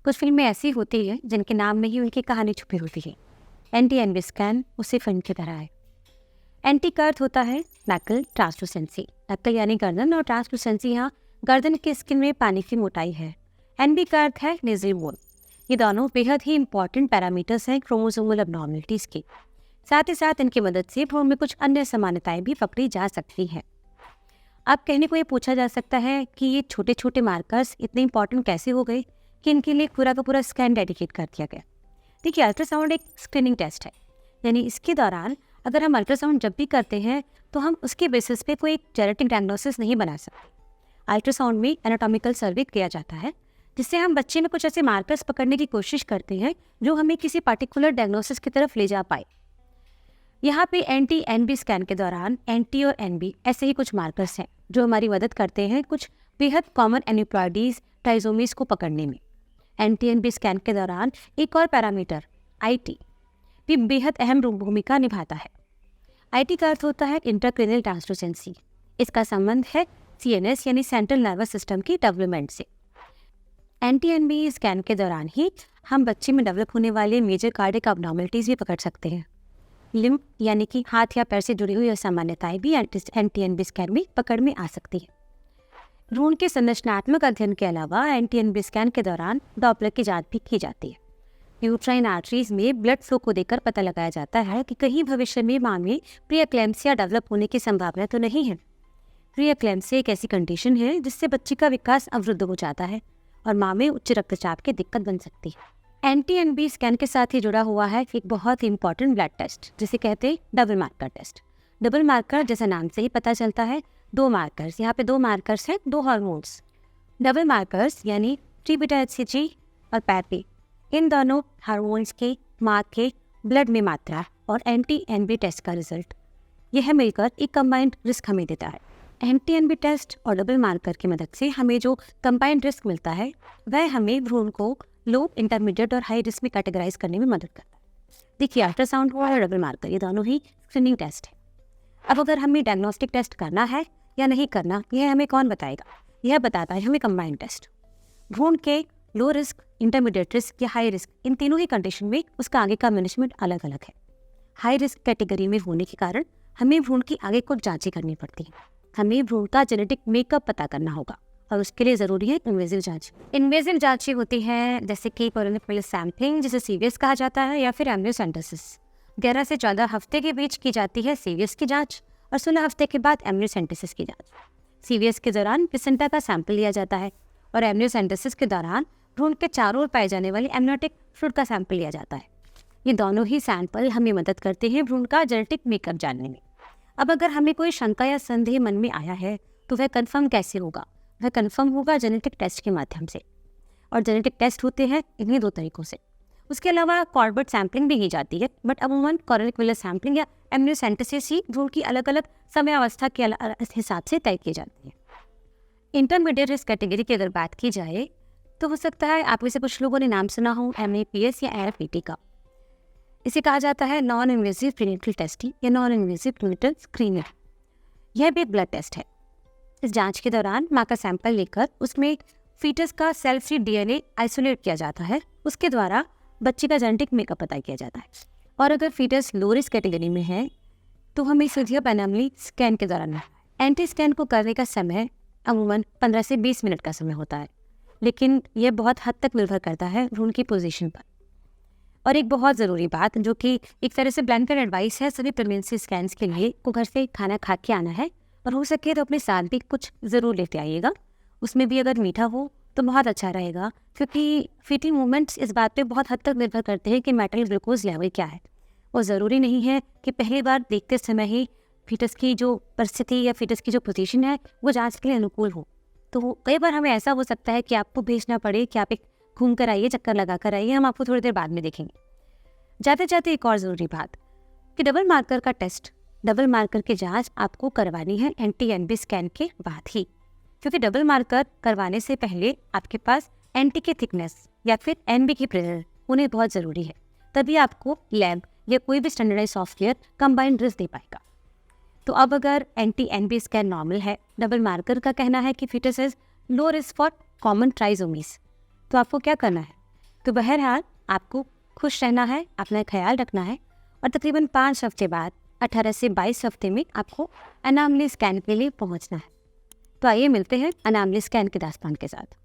कुछ फिल्में ऐसी होती हैं जिनके नाम में ही उनकी कहानी छुपी होती है। एनटी-एनबी स्कैन उसी फिल्म की तरह है। एंटी का अर्थ होता है नकल ट्रांसलूसेंसी। नकल यानी गर्दन और ट्रांसलूसेंसी यहाँ गर्दन की स्किन में पानी की मोटाई है। एनबी का अर्थ है नेज़ल वॉल। ये दोनों बेहद ही इंपॉर्टेंट पैरामीटर्स हैं क्रोमोसोमल अबनॉर्मलिटीज़ की। साथ ही साथ इनकी मदद से भ्रूण में कुछ अन्य समानताएं भी पकड़ी जा सकती हैं। अब कहने को ये पूछा जा सकता है कि ये छोटे छोटे मार्कर्स इतने इंपॉर्टेंट कैसे हो गए कि इनके लिए पूरा का पूरा स्कैन डेडिकेट कर दिया गया। देखिए, अल्ट्रासाउंड एक स्क्रीनिंग टेस्ट है, यानी इसके दौरान अगर हम अल्ट्रासाउंड जब भी करते हैं तो हम उसके बेसिस पे कोई एक जेनेटिक डायग्नोसिस नहीं बना सकते। अल्ट्रासाउंड में एनाटॉमिकल सर्वे किया जाता है, जिससे हम बच्चे में कुछ ऐसे मार्कर्स पकड़ने की कोशिश करते हैं जो हमें किसी पार्टिकुलर डायग्नोसिस की तरफ ले जा पाए। यहाँ पे एनटी-एनबी स्कैन के दौरान एनटी और एनबी ऐसे ही कुछ मार्कर्स हैं जो हमारी मदद करते हैं कुछ बेहद कॉमन एन्यूप्लॉइडीज ट्राइसोमीज को पकड़ने में। एनटी-एनबी स्कैन के दौरान एक और पैरामीटर आईटी भी बेहद अहम भूमिका निभाता है। आईटी का अर्थ होता है इंट्राक्रैनियल ट्रांसलूसेंसी। इसका संबंध है सीएनएस यानी सेंट्रल नर्वस सिस्टम की डेवलपमेंट से। एनटी-एनबी स्कैन के दौरान ही हम बच्चे में डेवलप होने वाले मेजर कार्डियक अबनॉर्मलिटीज भी पकड़ सकते हैं। लिम्ब यानी कि हाथ या पैर से जुड़ी हुई असामान्यताएं भी एनटी-एनबी स्कैन में पकड़ में आ सकती है। भ्रूण के संरचनात्मक अध्ययन के अलावा एनटी-एनबी स्कैन के दौरान डॉपलर की जांच भी की जाती है। यूट्राइन आर्टरीज में ब्लड फ्लो को देखकर पता लगाया जाता है कि कहीं भविष्य में मां में प्री-एक्लैम्सिया डेवलप होने की संभावना तो नहीं है। प्री-एक्लैम्सिया एक ऐसी कंडीशन है जिससे बच्चे का विकास अवरुद्ध हो जाता है और मां में उच्च रक्तचाप की दिक्कत बन सकती है। एनटी-एनबी स्कैन के साथ ही जुड़ा हुआ है एक बहुत ही इंपॉर्टेंट ब्लड टेस्ट जिसे कहते हैं double marker test. Double marker जैसा नाम से ही पता चलता है, दो मार्कर्स, यहाँ पे दो मार्कर्स हैं, दो हार्मोन्स। डबल मार्कर्स यानी टी-बीटा-एचसीजी और पैपी, इन दोनों हार्मोन्स के माँ के ब्लड में मात्रा और एनटी-एनबी टेस्ट का रिजल्ट, यह मिलकर एक कंबाइंड रिस्क हमें देता है। एनटी-एनबी टेस्ट और डबल मार्कर की मदद से हमें जो कंबाइंड रिस्क मिलता है वह हमें भ्रूण को लो, इंटरमीडिएट और हाई रिस्क में कैटेगराइज करने में मदद करता है। देखिए, अल्ट्रासाउंड और डबल मार्कर ये दोनों ही स्क्रीनिंग टेस्ट है। अब अगर हमें डायग्नोस्टिक टेस्ट करना है या नहीं करना, यह हमें कौन बताएगा? यह बताता है हमें कंबाइंड टेस्ट। भ्रूण के लो रिस्क, इंटरमीडिएट रिस्क या हाई रिस्क, इन तीनों ही कंडीशन में उसका आगे का मैनेजमेंट अलग अलग है। हाई रिस्क कैटेगरी में होने के कारण हमें भ्रूण की आगे कुछ जांचें करनी पड़ती हैं। हमें भ्रूण का जेनेटिक मेकअप पता करना होगा और उसके लिए ज़रूरी है इन्वेजिव जांच। इन्वेजिव जांचें होती हैं जैसे कि कोरोनिक सैंपलिंग, जिसे सीवीएस कहा जाता है, या फिर एम्नियोसेंटेसिस। 11 से 14 हफ्ते के बीच की जाती है सीवीएस की जांच और 16 हफ्ते के बाद एम्नियोसेंटेसिस की जांच। सीवीएस के दौरान प्लेसेंटा का सैंपल लिया जाता है और एम्नियोसेंटेसिस के दौरान भ्रूण के चारों ओर पाए जाने वाले एमनियोटिक फ्लूइड का सैंपल लिया जाता है। ये दोनों ही सैंपल हमें मदद करते हैं भ्रूण का जेनेटिक मेकअप जानने में। अब अगर हमें कोई शंका या संदेह मन में आया है तो वह कन्फर्म कैसे होगा? वह कन्फर्म होगा जेनेटिक टेस्ट के माध्यम से, और जेनेटिक टेस्ट होते हैं इन्हीं दो तरीकों से। उसके अलावा कॉर्बेट सैंपलिंग भी की जाती है, बट अमूमन कोरोनिक विलर सैंपलिंग या एम्नियोसेंटेसिस ही भ्रूण की अलग अलग समयावस्था के हिसाब से तय की जाती है। इंटरमीडिएट रिस्क कैटेगरी की अगर बात की जाए तो हो सकता है आप में से कुछ लोगों ने नाम सुना हो MAPS या AFPT का। इसे कहा जाता है नॉन इन्वेजिव प्रीनेटल टेस्टिंग या नॉन इन्वेजिव प्रीनेटल स्क्रीनिंग। यह भी एक ब्लड टेस्ट है। इस जांच के दौरान माँ का सैंपल लेकर उसमें फीटस का सेल फ्री DNA आइसोलेट किया जाता है। उसके द्वारा बच्चे का जेनेटिक मेकअप पता किया जाता है। और अगर फीटस लो रिस्क कैटेगरी में है तो हमें सीधे पैनमली स्कैन के दौरान एंटी स्कैन को करने का समय अमूमन 15 से 20 मिनट का समय होता है, लेकिन यह बहुत हद तक निर्भर करता है भ्रूण की पोजीशन पर। और एक बहुत ज़रूरी बात जो कि एक तरह से ब्लैंकेट एडवाइस है सभी प्रेगनेंसी स्कैन्स के लिए, को घर से खाना खा के आना है और हो सके तो अपने साथ भी कुछ ज़रूर लेते आइएगा। उसमें भी अगर मीठा हो तो बहुत अच्छा रहेगा, क्योंकि फीटिंग मूवमेंट्स इस बात पे बहुत हद तक निर्भर करते हैं कि मेटल ग्लूकोज लेवल क्या है। और ज़रूरी नहीं है कि पहली बार देखते समय ही फीटस की जो परिस्थिति या फीटस की जो पोजीशन है वो जांच के लिए अनुकूल हो। तो कई बार हमें ऐसा हो सकता है कि आपको भेजना पड़े कि आप एक घूम कर आइए, चक्कर लगा कर आइए, हम आपको थोड़ी देर बाद में देखेंगे। जाते जाते एक और ज़रूरी बात कि डबल मार्कर का टेस्ट, डबल मार्कर की जांच आपको करवानी है एनटी-एनबी स्कैन के बाद ही, क्योंकि डबल मार्कर करवाने से पहले आपके पास एनटी की थिकनेस या फिर एनबी की प्रेशर होने बहुत ज़रूरी है। तभी आपको लैब या कोई भी स्टैंडर्डाइज सॉफ्टवेयर कंबाइंड रिस्क दे पाएगा। तो अब अगर एनटी-एनबी स्कैन नॉर्मल है, डबल मार्कर का कहना है कि foetus is low risk for common trisomies, तो आपको क्या करना है? तो बहरहाल आपको खुश रहना है, अपना ख्याल रखना है और तकरीबन 5 हफ्ते बाद 18 से 22 हफ्ते में आपको अनामली स्कैन के लिए पहुंचना है। तो आइए मिलते हैं अनामली स्कैन के दास्तान के साथ।